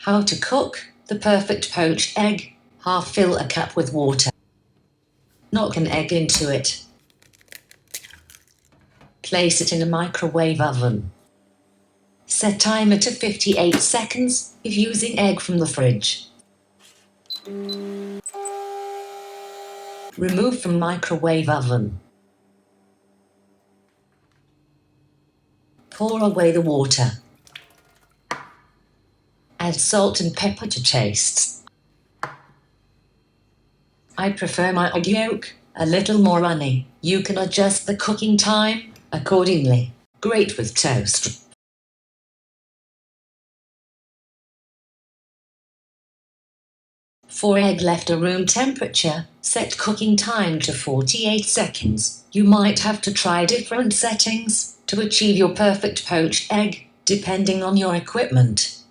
How to cook the perfect poached egg. Half fill a cup with water. Knock an egg into it. Place it in a microwave oven. Set timer to 58 seconds if using egg from the fridge. Remove from microwave oven. Pour away the water. Add salt and pepper to taste. I prefer my egg yolk a little more runny. You can adjust the cooking time accordingly. Great with toast. For egg left at room temperature, set cooking time to 48 seconds. You might have to try different settings to achieve your perfect poached egg, depending on your equipment.